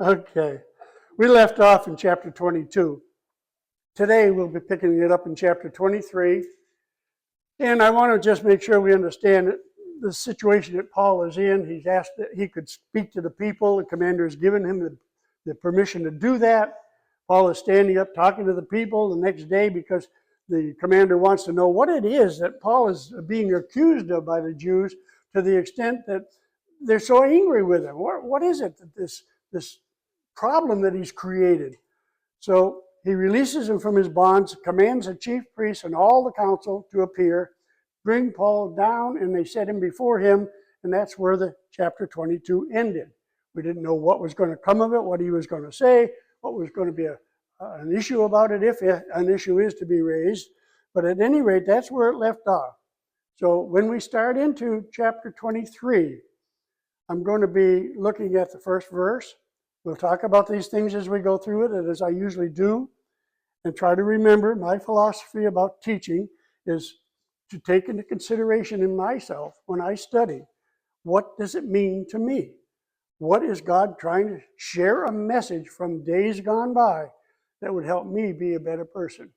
Okay. We left off in chapter 22. Today we'll be picking it up in chapter 23. And I want to just make sure we understand the situation that Paul is in. He's asked that he could speak to the people. The commander has given him the permission to do that. Paul is standing up talking to the people the next day because the commander wants to know what it is that Paul is being accused of by the Jews, to the extent that they're so angry with him. What is it that this problem that he's created? So he releases him from his bonds, commands the chief priests and all the council to appear, bring Paul down, and they set him before him, and that's where the chapter 22 ended. We didn't know what was going to come of it, what he was going to say, what was going to be an issue about it, if an issue is to be raised. But at any rate, that's where it left off. So when we start into chapter 23, I'm going to be looking at the first verse. We'll talk about these things as we go through it, and as I usually do, and try to remember my philosophy about teaching is to take into consideration in myself when I study, what does it mean to me? What is God trying to share a message from days gone by that would help me be a better person?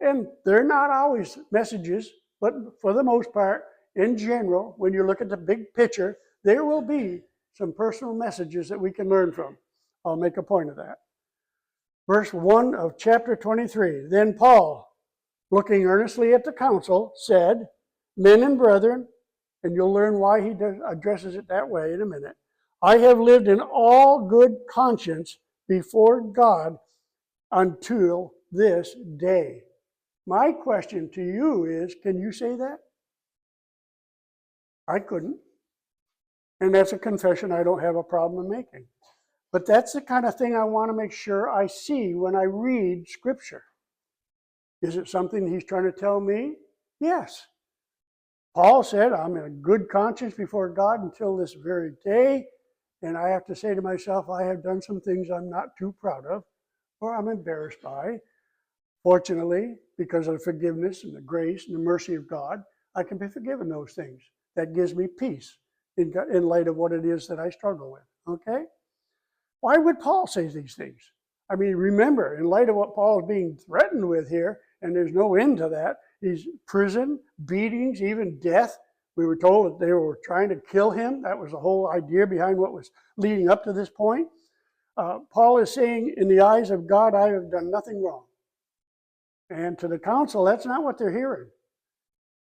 And they're not always messages, but for the most part, in general, when you look at the big picture, there will be some personal messages that we can learn from. I'll make a point of that. Verse 1 of chapter 23. Then Paul, looking earnestly at the council, said, "Men and brethren," and you'll learn why he addresses it that way in a minute, "I have lived in all good conscience before God until this day." My question to you is, can you say that? I couldn't. And that's a confession I don't have a problem making. But that's the kind of thing I want to make sure I see when I read Scripture. Is it something he's trying to tell me? Yes. Paul said, I'm in a good conscience before God until this very day, and I have to say to myself, I have done some things I'm not too proud of, or I'm embarrassed by. Fortunately, because of the forgiveness and the grace and the mercy of God, I can be forgiven those things. That gives me peace in light of what it is that I struggle with. Okay? Why would Paul say these things? I mean, remember, in light of what Paul is being threatened with here, and there's no end to that, he's prison, beatings, even death. We were told that they were trying to kill him. That was the whole idea behind what was leading up to this point. Paul is saying, in the eyes of God, I have done nothing wrong. And to the council, that's not what they're hearing.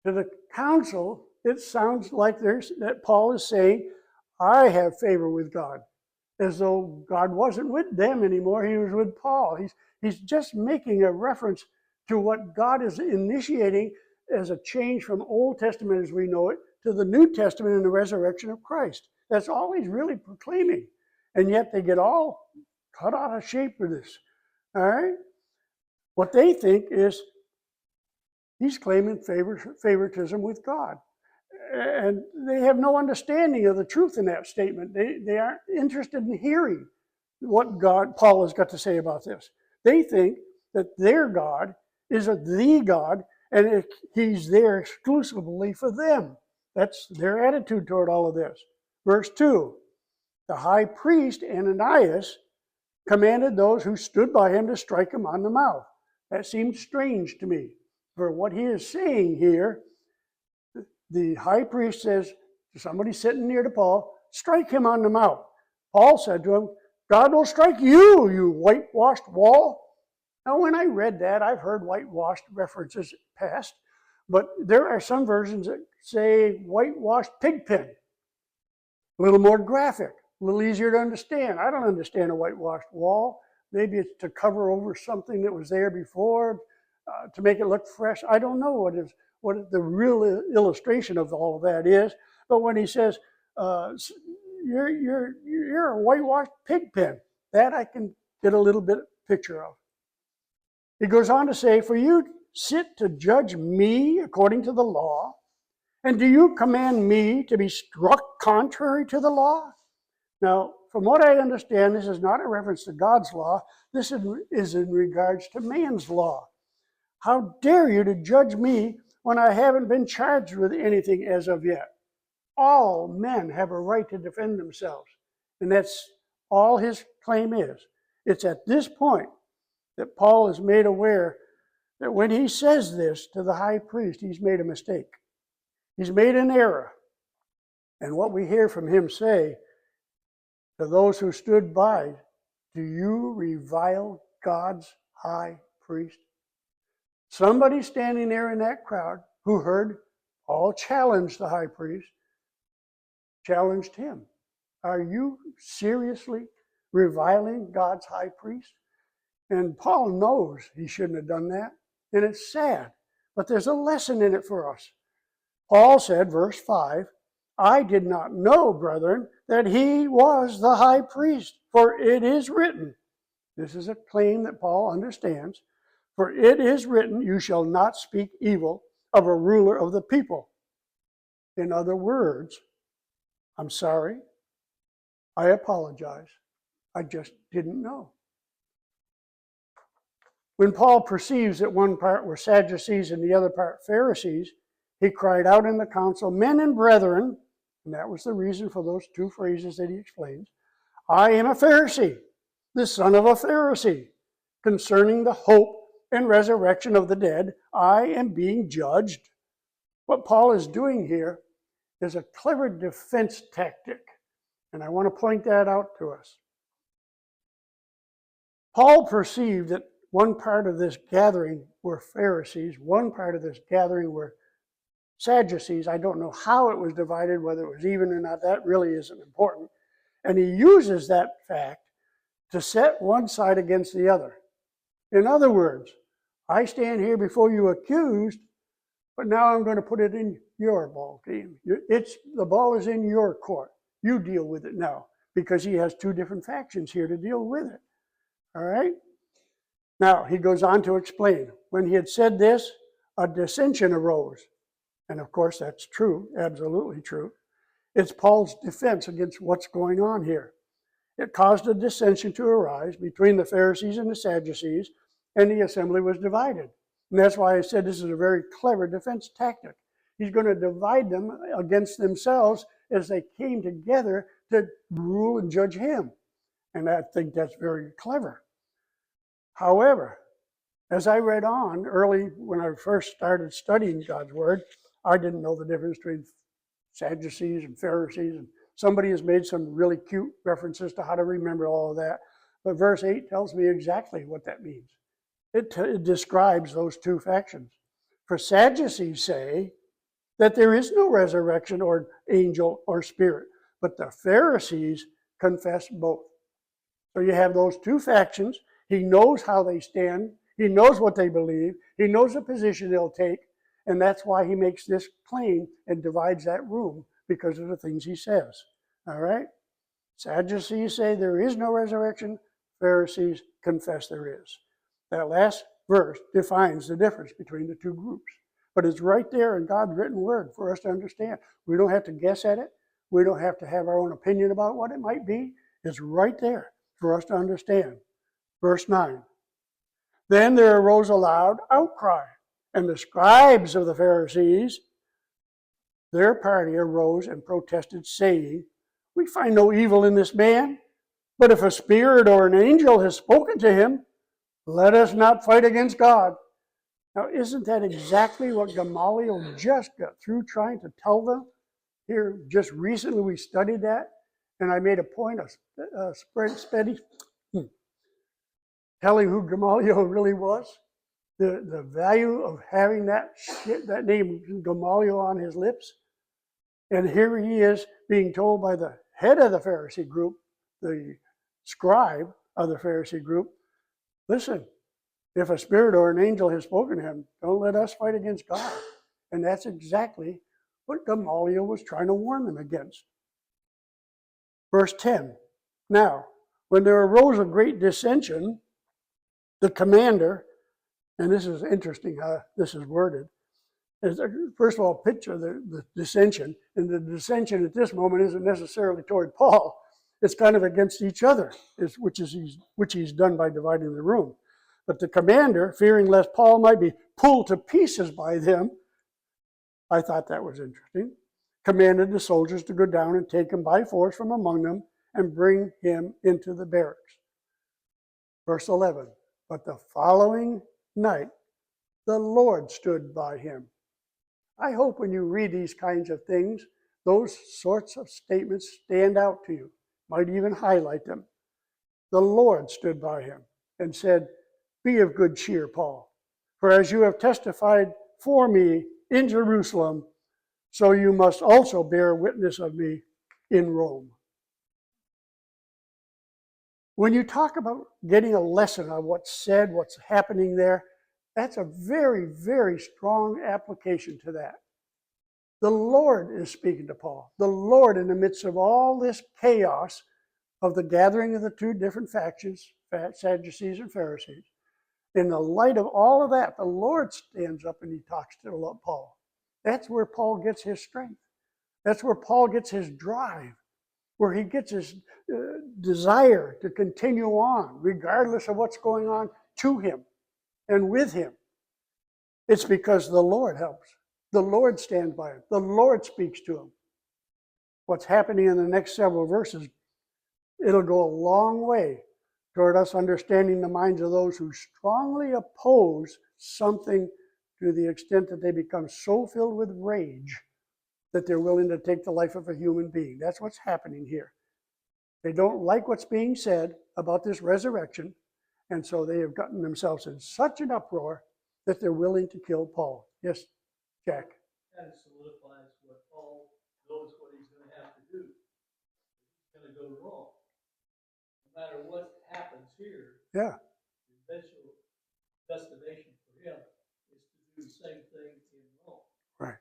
To the council, it sounds like that Paul is saying, I have favor with God, as though God wasn't with them anymore, he was with Paul. He's just making a reference to what God is initiating as a change from Old Testament as we know it to the New Testament and the resurrection of Christ. That's all he's really proclaiming. And yet they get all cut out of shape with this. All right? What they think is he's claiming favoritism with God. And they have no understanding of the truth in that statement. They aren't interested in hearing what Paul has got to say about this. They think that their God is the God, and he's there exclusively for them. That's their attitude toward all of this. Verse 2, the high priest Ananias commanded those who stood by him to strike him on the mouth. That seems strange to me. For what he is saying here, the high priest says to somebody sitting near to Paul, strike him on the mouth. Paul said to him, God will strike you, you whitewashed wall. Now, when I read that, I've heard whitewashed references past, but there are some versions that say whitewashed pig pen. A little more graphic, a little easier to understand. I don't understand a whitewashed wall. Maybe it's to cover over something that was there before, to make it look fresh. I don't know what the real illustration of all of that is. But when he says, you're a whitewashed pig pen, that I can get a little bit picture of. He goes on to say, for you sit to judge me according to the law, and do you command me to be struck contrary to the law? Now, from what I understand, this is not a reference to God's law. This is in regards to man's law. How dare you to judge me when I haven't been charged with anything as of yet? All men have a right to defend themselves. And that's all his claim is. It's at this point that Paul is made aware that when he says this to the high priest, he's made a mistake. He's made an error. And what we hear from him say to those who stood by, do you revile God's high priest? Somebody standing there in that crowd who heard Paul challenge the high priest, challenged him. Are you seriously reviling God's high priest? And Paul knows he shouldn't have done that. And it's sad, but there's a lesson in it for us. Paul said, verse 5, I did not know, brethren, that he was the high priest, for it is written. This is a claim that Paul understands. For it is written, you shall not speak evil of a ruler of the people. In other words, I'm sorry, I apologize, I just didn't know. When Paul perceives that one part were Sadducees and the other part Pharisees, he cried out in the council, men and brethren, and that was the reason for those two phrases that he explains, I am a Pharisee, the son of a Pharisee. Concerning the hope and resurrection of the dead, I am being judged. What Paul is doing here is a clever defense tactic, and I want to point that out to us. Paul perceived that one part of this gathering were Pharisees, one part of this gathering were Sadducees. I don't know how it was divided, whether it was even or not, that really isn't important. And he uses that fact to set one side against the other. In other words, I stand here before you accused, but now I'm going to put it in your ball game. The ball is in your court. You deal with it now, because he has two different factions here to deal with it. All right? Now, he goes on to explain. When he had said this, a dissension arose. And of course, that's true, absolutely true. It's Paul's defense against what's going on here. It caused a dissension to arise between the Pharisees and the Sadducees, and the assembly was divided. And that's why I said this is a very clever defense tactic. He's going to divide them against themselves as they came together to rule and judge him. And I think that's very clever. However, as I read on early when I first started studying God's Word, I didn't know the difference between Sadducees and Pharisees. And somebody has made some really cute references to how to remember all of that. But verse 8 tells me exactly what that means. It describes those two factions. For Sadducees say that there is no resurrection or angel or spirit, but the Pharisees confess both. So you have those two factions. He knows how they stand. He knows what they believe. He knows the position they'll take. And that's why he makes this claim and divides that room, because of the things he says. All right? Sadducees say there is no resurrection. Pharisees confess there is. That last verse defines the difference between the two groups. But it's right there in God's written word for us to understand. We don't have to guess at it. We don't have to have our own opinion about what it might be. It's right there for us to understand. Verse 9. Then there arose a loud outcry, and the scribes of the Pharisees, their party, arose and protested, saying, we find no evil in this man, but if a spirit or an angel has spoken to him, let us not fight against God. Now, isn't that exactly what Gamaliel just got through trying to tell them? Here, just recently we studied that, and I made a point of telling who Gamaliel really was. The value of having that name Gamaliel on his lips. And here he is being told by the head of the Pharisee group, the scribe of the Pharisee group, listen, if a spirit or an angel has spoken to him, don't let us fight against God. And that's exactly what Gamaliel was trying to warn them against. Verse 10. Now, when there arose a great dissension, the commander, and this is interesting how this is worded, is first of all, picture the dissension. And the dissension at this moment isn't necessarily toward Paul. It's kind of against each other, which he's done by dividing the room. But the commander, fearing lest Paul might be pulled to pieces by them, I thought that was interesting, commanded the soldiers to go down and take him by force from among them and bring him into the barracks. Verse 11, but the following night, the Lord stood by him. I hope when you read these kinds of things, those sorts of statements stand out to you. Might even highlight them. The Lord stood by him and said, be of good cheer, Paul, for as you have testified for me in Jerusalem, so you must also bear witness of me in Rome. When you talk about getting a lesson on what's said, what's happening there, that's a very, very strong application to that. The Lord is speaking to Paul. The Lord, in the midst of all this chaos of the gathering of the two different factions, Sadducees and Pharisees, in the light of all of that, the Lord stands up and he talks to Paul. That's where Paul gets his strength. That's where Paul gets his drive, where he gets his desire to continue on, regardless of what's going on to him and with him. It's because the Lord helps. The Lord stands by him. The Lord speaks to him. What's happening in the next several verses, it'll go a long way toward us understanding the minds of those who strongly oppose something to the extent that they become so filled with rage that they're willing to take the life of a human being. That's what's happening here. They don't like what's being said about this resurrection, and so they have gotten themselves in such an uproar that they're willing to kill Paul. Yes, Jack? That solidifies what Paul knows what he's going to have to do. He's going to go wrong. No matter what happens here, Yeah. the eventual destination for him is to do the same thing in Rome. Right.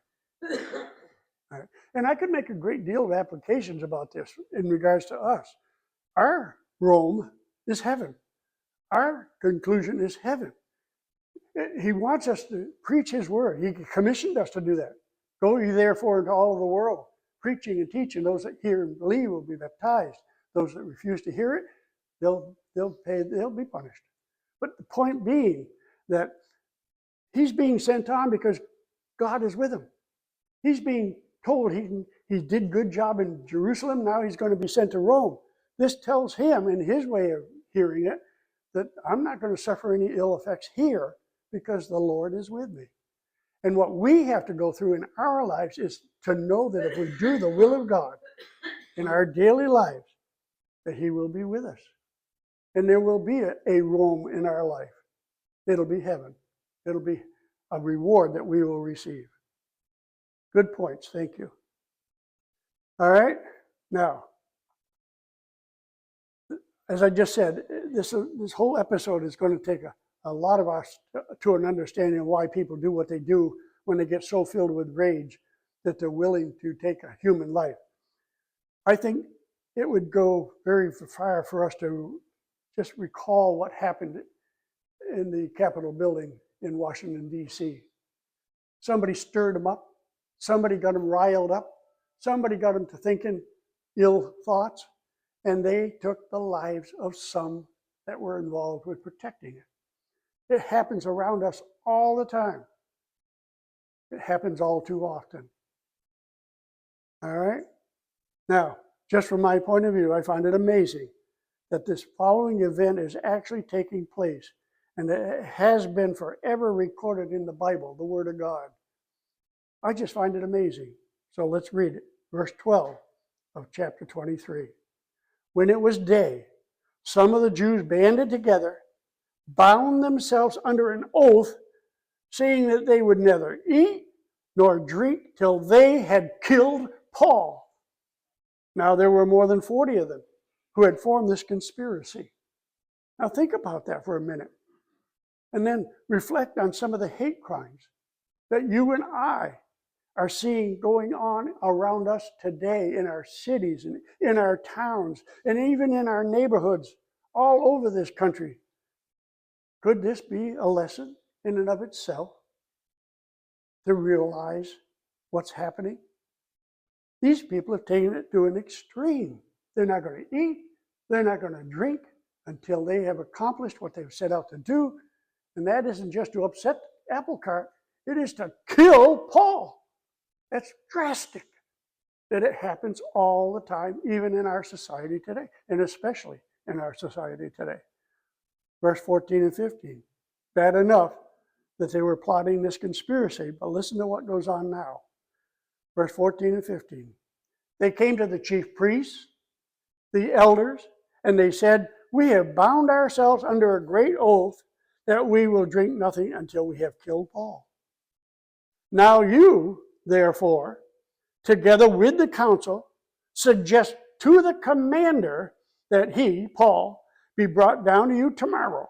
Right. And I could make a great deal of applications about this in regards to us. Our Rome is heaven. Our conclusion is heaven. He wants us to preach his word. He commissioned us to do that. Go ye therefore into all of the world, preaching and teaching. Those that hear and believe will be baptized. Those that refuse to hear it, they'll be punished. But the point being that he's being sent on because God is with him. He's being told he did good job in Jerusalem. Now he's going to be sent to Rome. This tells him, in his way of hearing it, that I'm not going to suffer any ill effects here because the Lord is with me. And what we have to go through in our lives is to know that if we do the will of God in our daily lives, that he will be with us. And there will be a Rome in our life. It'll be heaven. It'll be a reward that we will receive. Good points. Thank you. All right. Now, as I just said, this whole episode is going to take a lot of us to an understanding of why people do what they do when they get so filled with rage that they're willing to take a human life. I think it would go very far for us to just recall what happened in the Capitol building in Washington, D.C. Somebody stirred them up. Somebody got them riled up. Somebody got them to thinking ill thoughts. And they took the lives of some that were involved with protecting it. It happens around us all the time. It happens all too often. All right? Now, just from my point of view, I find it amazing that this following event is actually taking place and it has been forever recorded in the Bible, the Word of God. I just find it amazing. So let's read it. Verse 12 of chapter 23. When it was day, some of the Jews banded together, bound themselves under an oath, saying that they would neither eat nor drink till they had killed Paul. Now there were more than 40 of them who had formed this conspiracy. Now think about that for a minute. And then reflect on some of the hate crimes that you and I are seeing going on around us today in our cities and in our towns and even in our neighborhoods all over this country. Could this be a lesson in and of itself to realize what's happening? These people have taken it to an extreme. They're not going to eat, they're not going to drink until they have accomplished what they've set out to do. And that isn't just to upset the apple cart, it is to kill Paul. That's drastic. that it happens all the time, even in our society today, and especially in our society today. Verse 14 and 15. Bad enough that they were plotting this conspiracy, but listen to what goes on now. Verse 14 and 15. They came to the chief priests, the elders, and they said, "We have bound ourselves under a great oath that we will drink nothing until we have killed Paul. Now you, therefore, together with the council, suggest to the commander that he, Paul, be brought down to you tomorrow,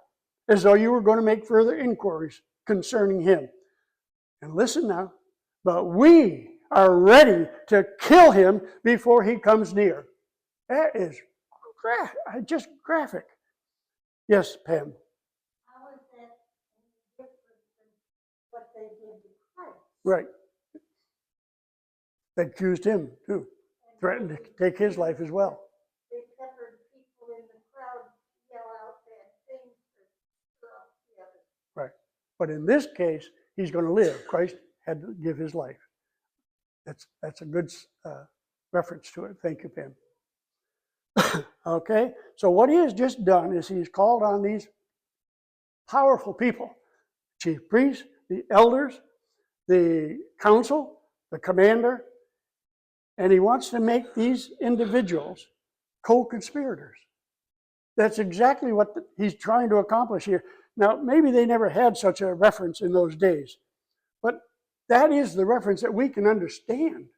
as though you were going to make further inquiries concerning him. And listen now, but we are ready to kill him before he comes near." That is just graphic. Yes, Pam. How is that different than what they did to Christ? Right. They accused him too, threatened to take his life as well. They peppered people in the crowd to yell out bad things to stir up the others. Right. But in this case, he's going to live. Christ had to give his life. That's a good reference to it. Thank you, Pam. Okay, so what he has just done is he's called on these powerful people, chief priests, the elders, the council, the commander, and he wants to make these individuals co-conspirators. That's exactly what he's trying to accomplish here. Now, maybe they never had such a reference in those days, but that is the reference that we can understand,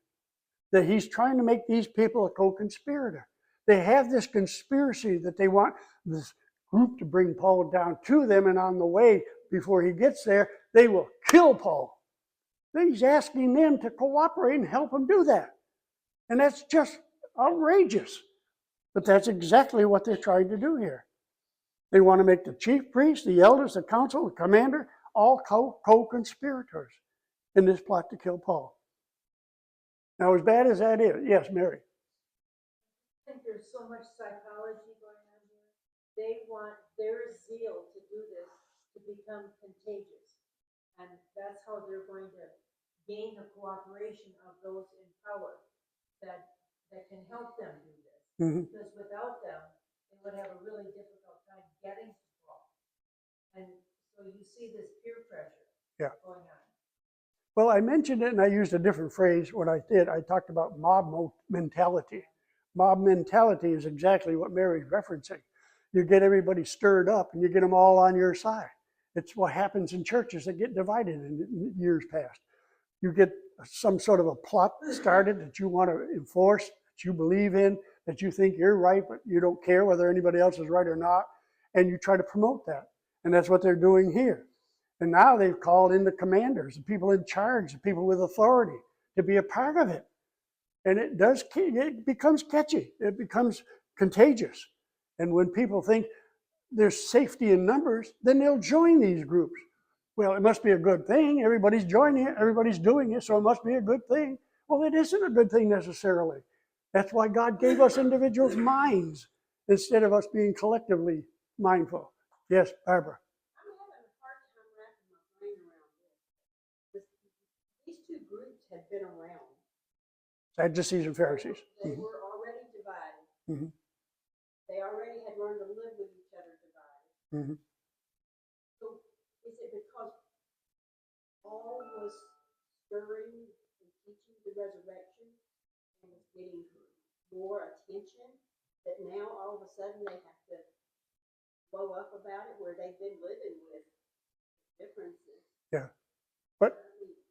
that he's trying to make these people a co-conspirator. They have this conspiracy that they want this group to bring Paul down to them, and on the way, before he gets there, they will kill Paul. Then he's asking them to cooperate and help him do that. And that's just outrageous. But that's exactly what they're trying to do here. They want to make the chief priest, the elders, the council, the commander, all co-conspirators in this plot to kill Paul. Now, as bad as that is, yes, Mary. I think there's so much psychology going on here. They want their zeal to do this to become contagious. And that's how they're going to gain the cooperation of those in power that can help them do this. Mm-hmm. Because without them, they would have a really difficult time getting to Paul. And so you see this peer pressure going on. Well, I mentioned it and I used a different phrase when I did. I talked about mob mentality. Mob mentality is exactly what Mary's referencing. You get everybody stirred up and you get them all on your side. It's what happens in churches that get divided in years past. You get some sort of a plot started that you want to enforce, that you believe in, that you think you're right, but you don't care whether anybody else is right or not, and you try to promote that. And that's what they're doing here. And now they've called in the commanders, the people in charge, the people with authority to be a part of it. And it becomes catchy. It becomes contagious. And when people think there's safety in numbers, then they'll join these groups. Well, it must be a good thing. Everybody's joining it. Everybody's doing it, so it must be a good thing. Well, it isn't a good thing necessarily. That's why God gave us individuals' minds instead of us being collectively mindful. Yes, Barbara. I'm having a hard time wrapping my brain around this. These two groups had been around. Sadducees and Pharisees. They were already divided. Mm-hmm. They already had learned to live with each other divided. Mm-hmm. So is it because Paul was stirring and teaching the resurrection and was getting more attention that now all of a sudden they have to blow up about it where they've been living with differences? Yeah. But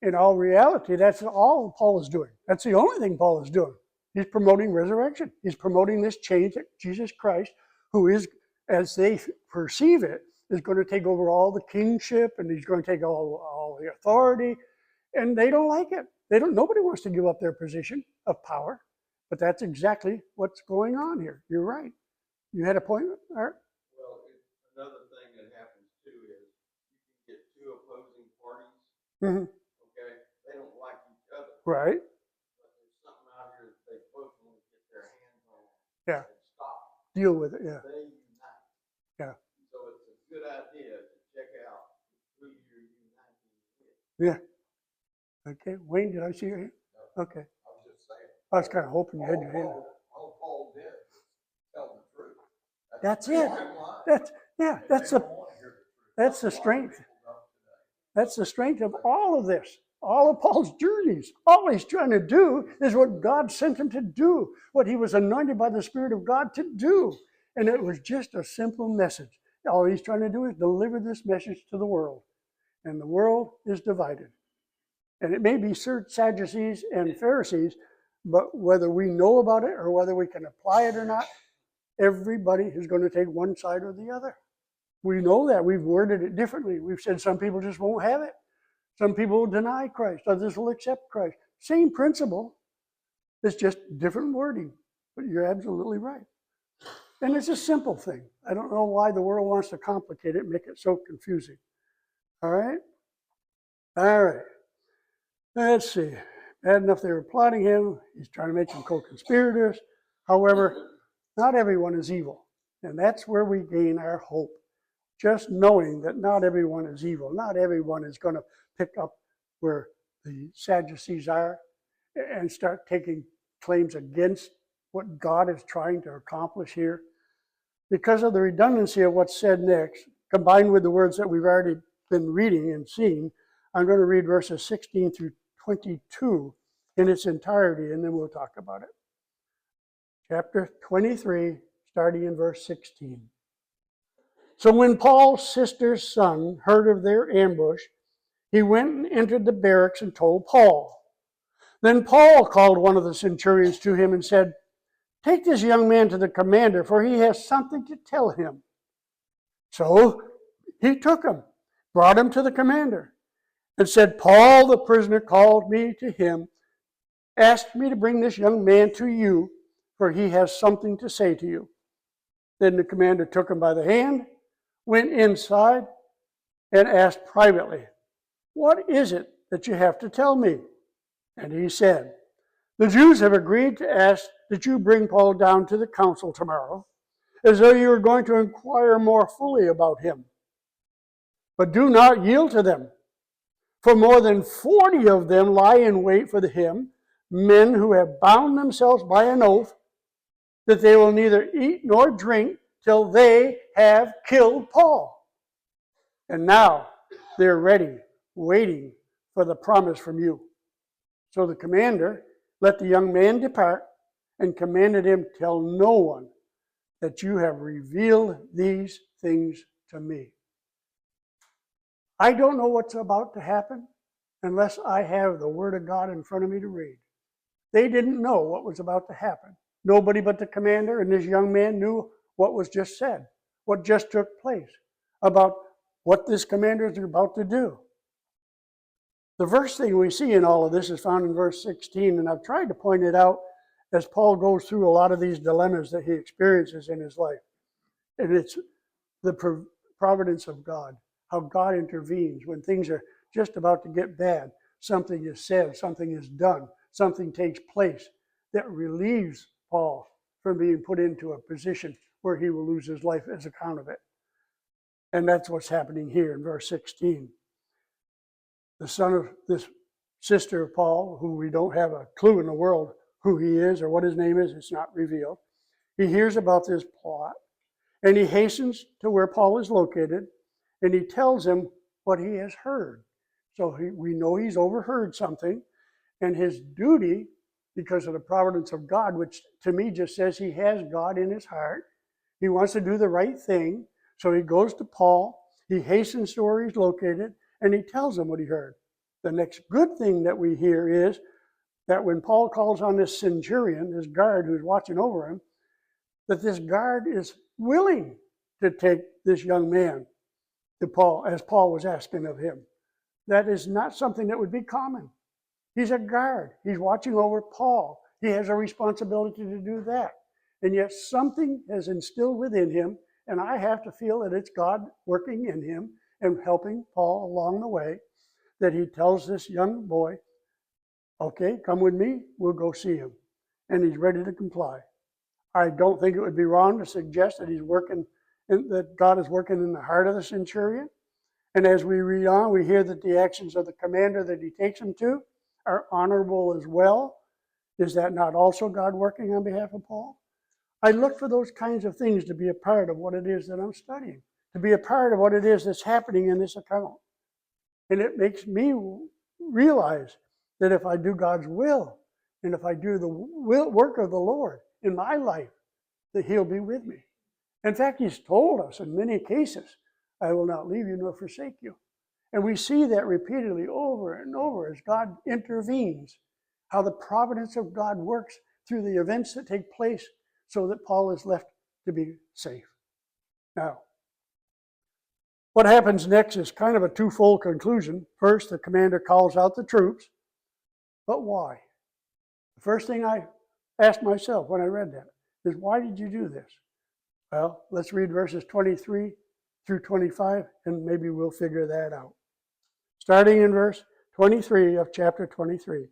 in all reality, that's all Paul is doing. That's the only thing Paul is doing. He's promoting resurrection. He's promoting this change that Jesus Christ, who is, as they perceive it, is going to take over all the kingship and he's going to take all the authority. And they don't like it. Nobody wants to give up their position of power. But that's exactly what's going on here. You're right. You had a point, Art? Well, another thing that happens too is you can get two opposing parties. Mm-hmm. Okay, they don't like each other. Right. But there's something out here that they both want to get their hands on. Yeah. And stop. Deal with it, yeah. They unite. Yeah. So it's a good idea to check out who you're uniting with. Yeah. Okay. Wayne, did I see your hand? No, Okay. I was just saying. I was kind of hoping you had your hand up. All Paul did was tell the truth. That's the it. bottom line. That's the strength. That's the strength of all of this. All of Paul's journeys. All he's trying to do is what God sent him to do, what he was anointed by the Spirit of God to do. And it was just a simple message. All he's trying to do is deliver this message to the world. And the world is divided. And it may be Sadducees and Pharisees, but whether we know about it or whether we can apply it or not, everybody is going to take one side or the other. We know that. We've worded it differently. We've said some people just won't have it. Some people will deny Christ. Others will accept Christ. Same principle. It's just different wording. But you're absolutely right. And it's a simple thing. I don't know why the world wants to complicate it and make it so confusing. All right? All right. Let's see. Bad enough they were plotting him. He's trying to make them co-conspirators. However, not everyone is evil. And that's where we gain our hope. Just knowing that not everyone is evil. Not everyone is going to pick up where the Sadducees are and start taking claims against what God is trying to accomplish here. Because of the redundancy of what's said next, combined with the words that we've already been reading and seeing, I'm going to read verses 16 through 22 in its entirety, and then we'll talk about it. Chapter 23, starting in verse 16. So when Paul's sister's son heard of their ambush, he went and entered the barracks and told Paul. Then Paul called one of the centurions to him and said, "Take this young man to the commander, for he has something to tell him." So he took him, brought him to the commander, and said, "Paul, the prisoner, called me to him, asked me to bring this young man to you, for he has something to say to you." Then the commander took him by the hand, went inside, and asked privately, "What is it that you have to tell me?" And he said, "The Jews have agreed to ask that you bring Paul down to the council tomorrow, as though you were going to inquire more fully about him. But do not yield to them, for more than 40 of them lie in wait for him, men who have bound themselves by an oath that they will neither eat nor drink till they have killed Paul. And now they're ready, waiting for the promise from you." So the commander let the young man depart and commanded him, "Tell no one that you have revealed these things to me." I don't know what's about to happen unless I have the Word of God in front of me to read. They didn't know what was about to happen. Nobody but the commander and this young man knew what was just said, what just took place, about what this commander is about to do. The first thing we see in all of this is found in verse 16, and I've tried to point it out as Paul goes through a lot of these dilemmas that he experiences in his life. And it's the providence of God, how God intervenes when things are just about to get bad. Something is said, something is done, something takes place that relieves Paul from being put into a position where he will lose his life as account of it. And that's what's happening here in verse 16. The son of this sister of Paul, who we don't have a clue in the world who he is or what his name is, it's not revealed. He hears about this plot, and he hastens to where Paul is located, and he tells him what he has heard. So we know he's overheard something, and his duty, because of the providence of God, which to me just says he has God in his heart, he wants to do the right thing, so he goes to Paul, he hastens to where he's located, and he tells him what he heard. The next good thing that we hear is that when Paul calls on this centurion, this guard who's watching over him, that this guard is willing to take this young man to Paul, as Paul was asking of him. That is not something that would be common. He's a guard. He's watching over Paul. He has a responsibility to do that. And yet something has instilled within him, and I have to feel that it's God working in him and helping Paul along the way, that he tells this young boy, "Okay, come with me, we'll go see him." And he's ready to comply. I don't think it would be wrong to suggest that that God is working in the heart of the centurion. And as we read on, we hear that the actions of the commander that he takes him to are honorable as well. Is that not also God working on behalf of Paul? I look for those kinds of things to be a part of what it is that I'm studying, to be a part of what it is that's happening in this account. And it makes me realize that if I do God's will, and if I do the work of the Lord in my life, that He'll be with me. In fact, He's told us in many cases, I will not leave you nor forsake you. And we see that repeatedly over and over as God intervenes, how the providence of God works through the events that take place so that Paul is left to be safe. Now, what happens next is kind of a twofold conclusion. First, the commander calls out the troops, but why? The first thing I asked myself when I read that is, why did you do this? Well, let's read verses 23 through 25, and maybe we'll figure that out. Starting in verse 23 of chapter 23.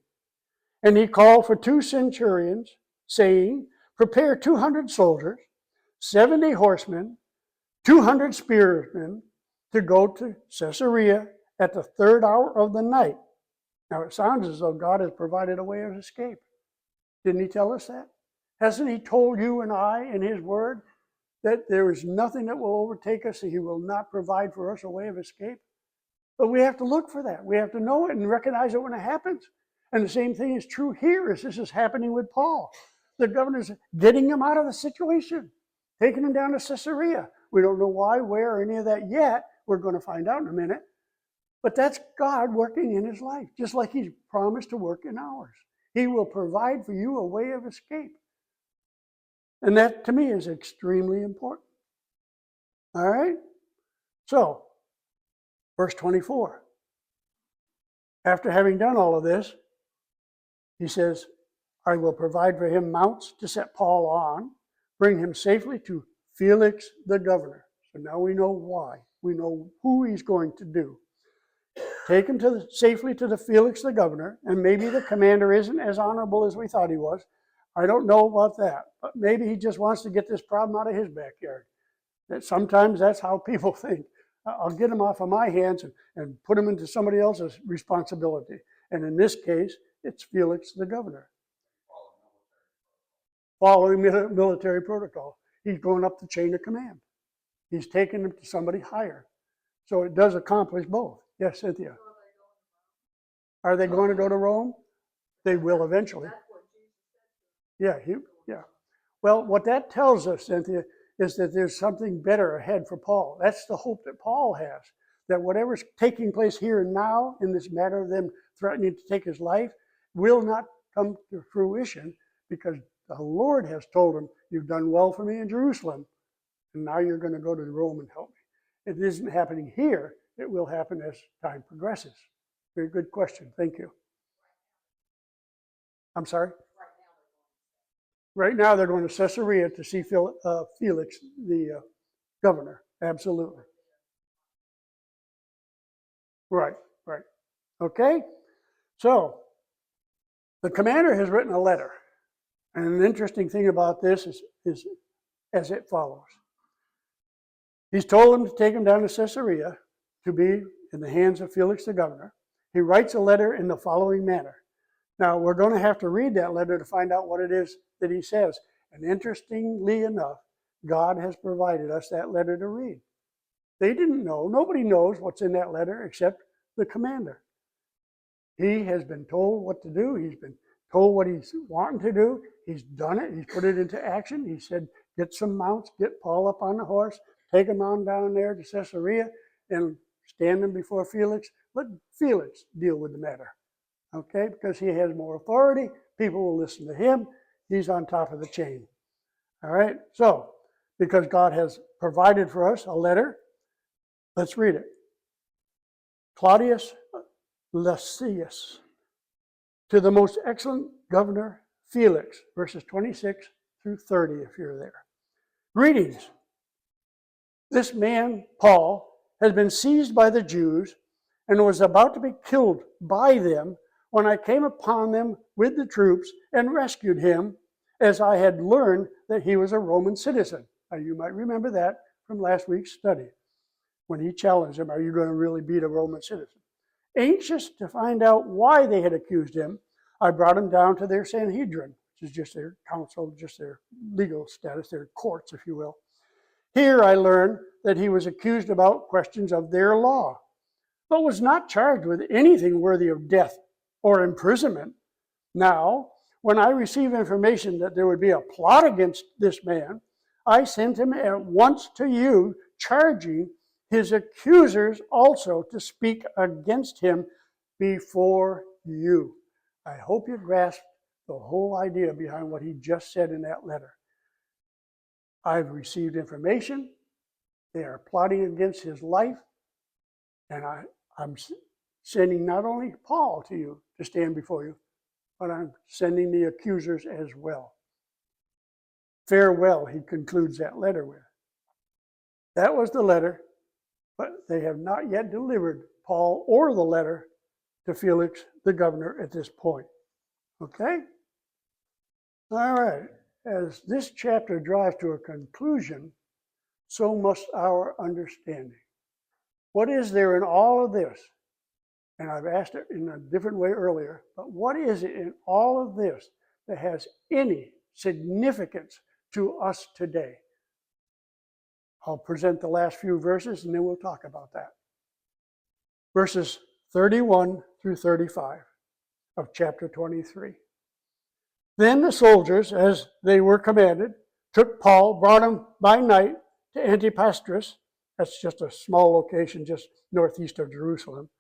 And he called for 2 centurions, saying, prepare 200 soldiers, 70 horsemen, 200 spearmen, to go to Caesarea at the 3rd hour of the night. Now it sounds as though God has provided a way of escape. Didn't He tell us that? Hasn't He told you and I in His Word that there is nothing that will overtake us, that He will not provide for us a way of escape? But we have to look for that. We have to know it and recognize it when it happens. And the same thing is true here as this is happening with Paul. The governor's getting him out of the situation, taking him down to Caesarea. We don't know why, where, or any of that yet. We're going to find out in a minute. But that's God working in his life, just like He's promised to work in ours. He will provide for you a way of escape. And that, to me, is extremely important. All right? So, verse 24. After having done all of this, he says, I will provide for him mounts to set Paul on, bring him safely to Felix the governor. So now we know why. We know who he's going to do. Take him safely to the Felix the governor, and maybe the commander isn't as honorable as we thought he was. I don't know about that, but maybe he just wants to get this problem out of his backyard. That sometimes that's how people think. I'll get him off of my hands and put him into somebody else's responsibility. And in this case, it's Felix the governor. Following military protocol. He's going up the chain of command. He's taking him to somebody higher. So it does accomplish both. Yes, Cynthia. Are they going to go to Rome? They will eventually. Yeah. Well, what that tells us, Cynthia, is that there's something better ahead for Paul. That's the hope that Paul has. That whatever's taking place here and now in this matter of them threatening to take his life will not come to fruition, because the Lord has told him, you've done well for me in Jerusalem, and now you're going to go to Rome and help me. It isn't happening here. It will happen as time progresses. Very good question. Thank you. I'm sorry? Right now they're going to Caesarea to see Felix, the governor. Absolutely. Right. Okay? So, the commander has written a letter. And an interesting thing about this is as it follows. He's told him to take him down to Caesarea to be in the hands of Felix the governor. He writes a letter in the following manner. Now, we're going to have to read that letter to find out what it is that he says. And interestingly enough, God has provided us that letter to read. They didn't know. Nobody knows what's in that letter except the commander. He has been told what to do. He's been told what he's wanting to do. He's done it. He's put it into action. He said, get some mounts, get Paul up on the horse, take him on down there to Caesarea, and stand him before Felix. Let Felix deal with the matter. Okay? Because he has more authority. People will listen to him. He's on top of the chain. All right? So, because God has provided for us a letter, let's read it. Claudius Lysias, to the most excellent governor Felix, verses 26 through 30, if you're there. Greetings. This man, Paul, has been seized by the Jews and was about to be killed by them when I came upon them with the troops and rescued him, as I had learned that he was a Roman citizen. Now, you might remember that from last week's study, when he challenged him, are you going to really beat a Roman citizen? Anxious to find out why they had accused him, I brought him down to their Sanhedrin, which is just their council, just their legal status, their courts, if you will. Here I learned that he was accused about questions of their law, but was not charged with anything worthy of death or imprisonment. Now, when I received information that there would be a plot against this man, I sent him at once to you, charging his accusers also to speak against him before you. I hope you grasp the whole idea behind what he just said in that letter. I've received information. They are plotting against his life. And I'm sending not only Paul to you to stand before you, but I'm sending the accusers as well. Farewell, he concludes that letter with. That was the letter, but they have not yet delivered Paul or the letter to Felix, the governor, at this point. Okay? All right. As this chapter drives to a conclusion, so must our understanding. What is there in all of this? And I've asked it in a different way earlier, but what is it in all of this that has any significance to us today? I'll present the last few verses and then we'll talk about that. Verses 31 through 35 of chapter 23. Then the soldiers, as they were commanded, took Paul, brought him by night to Antipatris. That's just a small location just northeast of Jerusalem.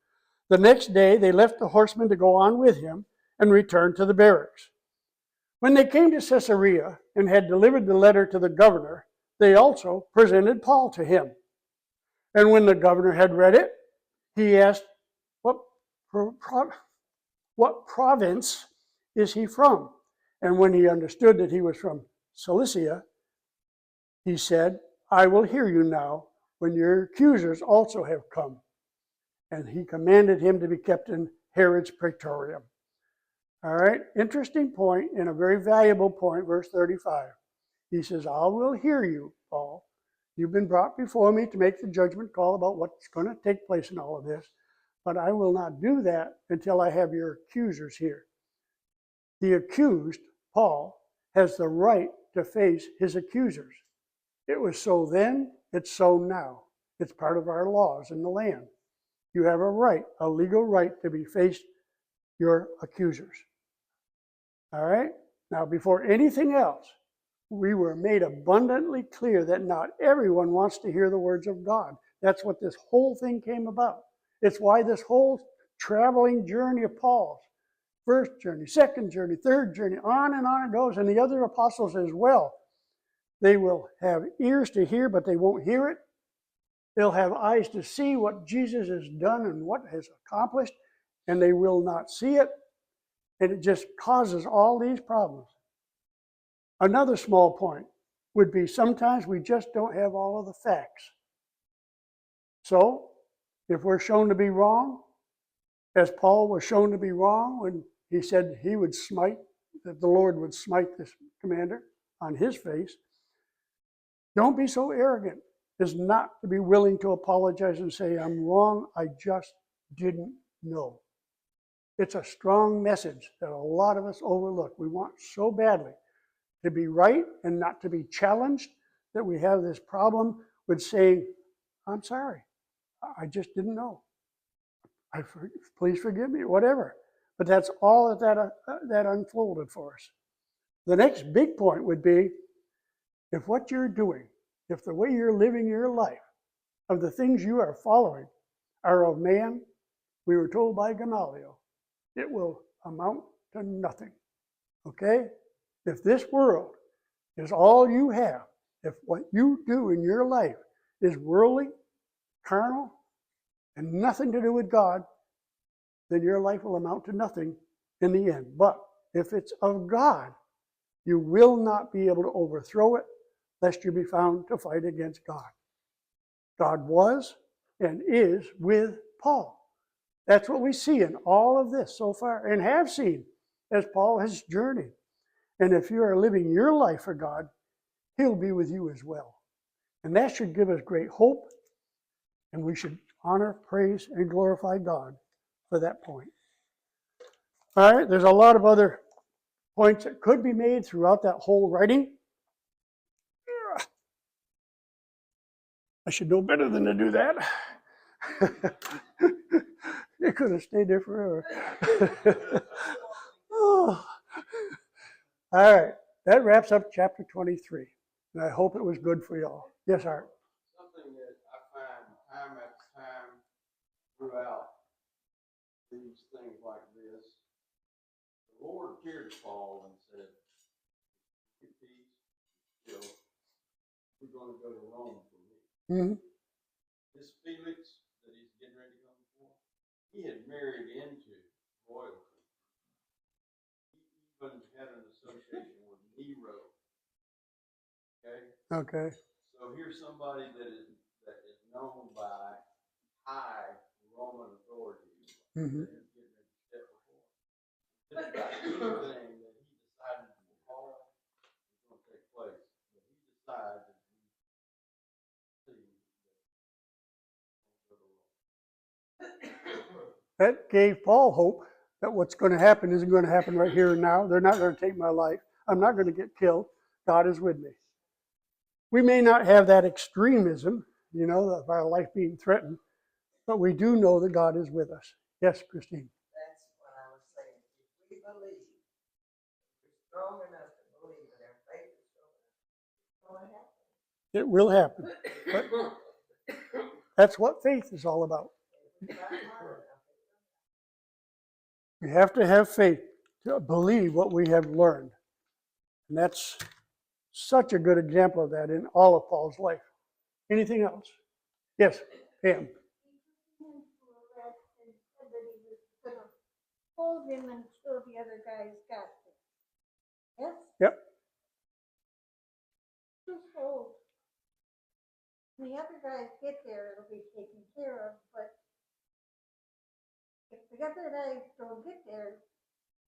The next day they left the horsemen to go on with him and returned to the barracks. When they came to Caesarea and had delivered the letter to the governor, they also presented Paul to him. And when the governor had read it, he asked, what province is he from? And when he understood that he was from Cilicia, he said, I will hear you now when your accusers also have come. And he commanded him to be kept in Herod's praetorium. All right, interesting point and a very valuable point, verse 35. He says, I will hear you, Paul. You've been brought before me to make the judgment call about what's going to take place in all of this, but I will not do that until I have your accusers here. The accused, Paul, has the right to face his accusers. It was so then, it's so now. It's part of our laws in the land. You have a right, a legal right to be faced your accusers. All right? Now, before anything else, we were made abundantly clear that not everyone wants to hear the words of God. That's what this whole thing came about. It's why this whole traveling journey of Paul's, first journey, second journey, third journey, on it goes, and the other apostles as well. They will have ears to hear, but they won't hear it. They'll have eyes to see what Jesus has done and what has accomplished, and they will not see it. And it just causes all these problems. Another small point would be sometimes we just don't have all of the facts. So, if we're shown to be wrong, as Paul was shown to be wrong when he said he would smite, that the Lord would smite this commander on his face, don't be so arrogant as not to be willing to apologize and say, I'm wrong, I just didn't know. It's a strong message that a lot of us overlook. We want so badly to be right and not to be challenged that we have this problem with saying, I'm sorry, I just didn't know. Please forgive me, whatever. But that's all that unfolded for us. The next big point would be, if what you're doing, if the way you're living your life, of the things you are following are of man, we were told by Gamaliel, it will amount to nothing. Okay? If this world is all you have, if what you do in your life is worldly, carnal, and nothing to do with God, then your life will amount to nothing in the end. But if it's of God, you will not be able to overthrow it, lest you be found to fight against God. God was and is with Paul. That's what we see in all of this so far, and have seen as Paul has journeyed. And if you are living your life for God, He'll be with you as well. And that should give us great hope, and we should honor, praise, and glorify God for that point. All right, there's a lot of other points that could be made throughout that whole writing. I should know better than to do that. It could have stayed there forever. Oh. All right, that wraps up chapter 23. And I hope it was good for y'all. Yes, Art? Something that I find time after time throughout these things like this, the Lord appeared to Paul and said, "Get peace, still, we're going to go to Rome from here." Mm-hmm. This Felix that he's getting ready to come before, he had married into royalty. He even had an association with Nero. Okay? Okay. So here's somebody that is known by high Roman authorities. Mm-hmm. That is getting ready to step before. Just about anything that he decided to follow is going to take place. But he decides that he sees That gave Paul hope that what's going to happen isn't going to happen right here and now. They're not going to take my life. I'm not going to get killed. God is with me. We may not have that extremism, of our life being threatened, but we do know that God is with us. Yes, Christine. That's what I was saying. If we believe, we're strong enough to believe that our faith is strong enough, it's going to happen. It will happen. But that's what faith is all about. If we try hard enough, We have to have faith to believe what we have learned. And that's such a good example of that in all of Paul's life. Anything else? Yes, Pam. He took him into a rest and said that he was gonna hold him until the other guys got there. Yes? Yep. Just hold. When the other guys get there, it'll be taken care of, but if the other guys don't get there,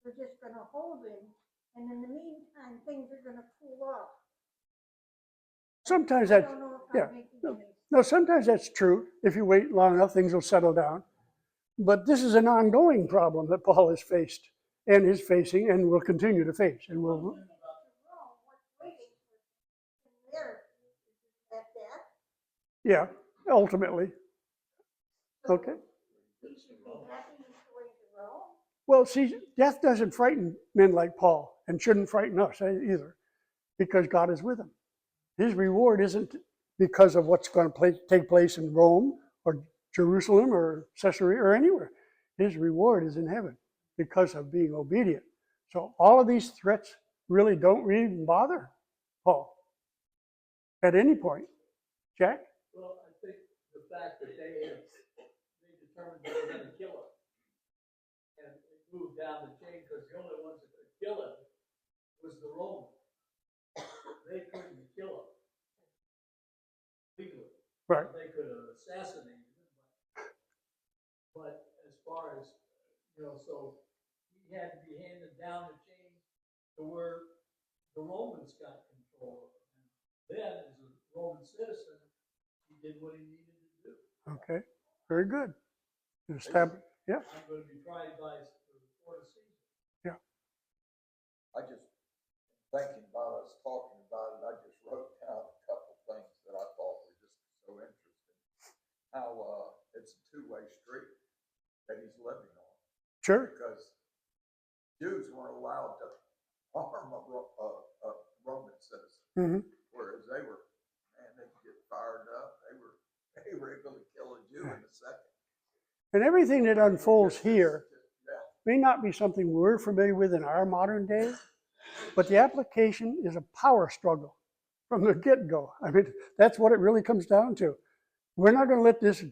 we're just gonna hold him, and in the meantime, things are gonna cool off. Sometimes I that, don't know if yeah. I'm making any sense. No, sometimes that's true. If you wait long enough, things will settle down. But this is an ongoing problem that Paul has faced and is facing and will continue to face. And will, Wrong, what's waiting for him there, is that that? yeah, ultimately. Okay. He should be happy he's going to Rome. Well, see, death doesn't frighten men like Paul and shouldn't frighten us either, because God is with him. His reward isn't because of what's going to take place in Rome or Jerusalem or Caesarea or anywhere. His reward is in heaven because of being obedient. So all of these threats really don't even bother Paul at any point. Jack? Well, I think the fact that they determined they were gonna kill him. And it moved down the chain, because the only ones that could kill him was the Romans. They couldn't kill him legally. Right. They could have assassinated him, but as far as, so he had to be handed down the chain to where the Romans got control of him. Then, as a Roman citizen, he did what he needed to do. Okay. Very good. Yeah. I'm going to be tried by the court of Caesar. I just, thinking about us talking about it, I just wrote down a couple things that I thought were just so interesting. How it's a two-way street that he's living on. Sure. Because Jews weren't allowed to harm a Roman citizen, Mm-hmm. whereas they were, man, they could get fired up. They were able to kill a Jew in a second. And everything that unfolds here Yeah. may not be something we're familiar with in our modern day, but the application is a power struggle from the get-go. I mean, that's what it really comes down to. We're not going to let this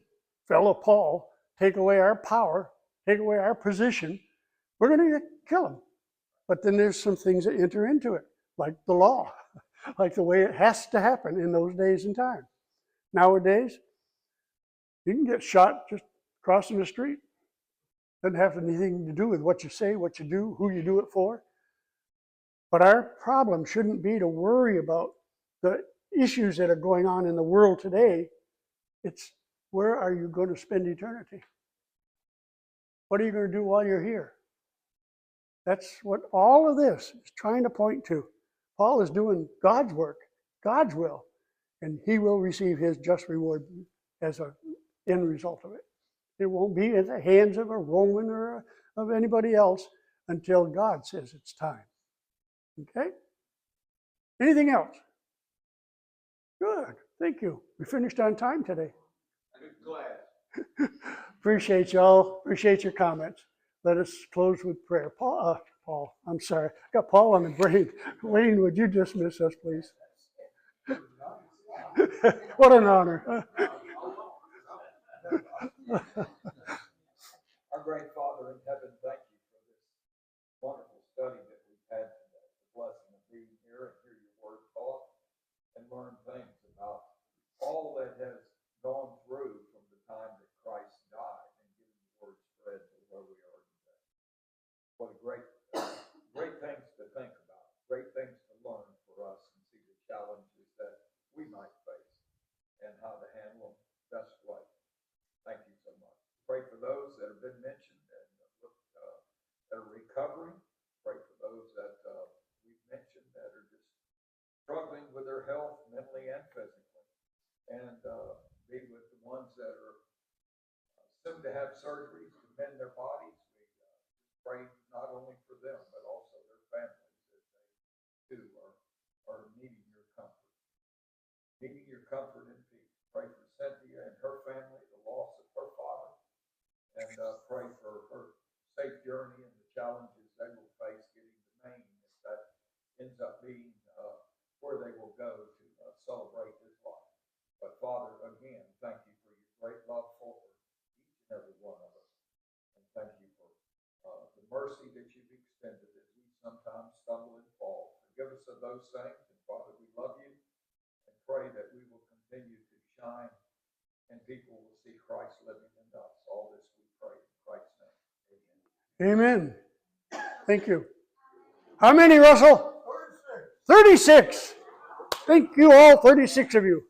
fellow Paul take away our power, take away our position. We're going to kill him. But then there's some things that enter into it, like the law, like the way it has to happen in those days and time. Nowadays, you can get shot just crossing the street. Doesn't have anything to do with what you say, what you do, who you do it for. But our problem shouldn't be to worry about the issues that are going on in the world today. It's where are you going to spend eternity? What are you going to do while you're here? That's what all of this is trying to point to. Paul is doing God's work, God's will, and he will receive his just reward as an end result of it. It won't be in the hands of a Roman or of anybody else until God says it's time. Okay? Anything else? Good. Thank you. We finished on time today. Good class. Appreciate y'all. Appreciate your comments. Let us close with prayer. Paul, I'm sorry. I got Paul on the brain. Wayne, would you dismiss us, please? What an honor. Our great Father in heaven, thank you for this wonderful study that we've had today. The blessing of being here and hear your word taught and learn things about all that has gone through from the time that Christ died and given the word spread to where we are today. What a great things to think about, great things to learn for us and see the challenges that we might face and how to handle them best way. Thank you so much. Pray for those that have been mentioned and that are recovering. Pray for those that we've mentioned that are just struggling with their health mentally and physically. And be with the ones that are soon to have surgeries to mend their bodies. We pray not only for them, but also their families as they too are needing your comfort. Needing your comfort and peace. Pray for Cynthia and her family, the loss of her father. And pray for her safe journey and the challenges they will face getting to Maine if that ends up being where they will go to celebrate his life. But Father, again, thank you for your great love for each and every one of us. And thank you for the mercy that you've extended as we sometimes stumble and fall. Forgive us of those things. And Father, we love you and pray that we will continue to shine and people will see Christ living in us. All this we pray in Christ's name. Amen. Amen. Thank you. How many, Russell? 36. Thank you all, 36 of you.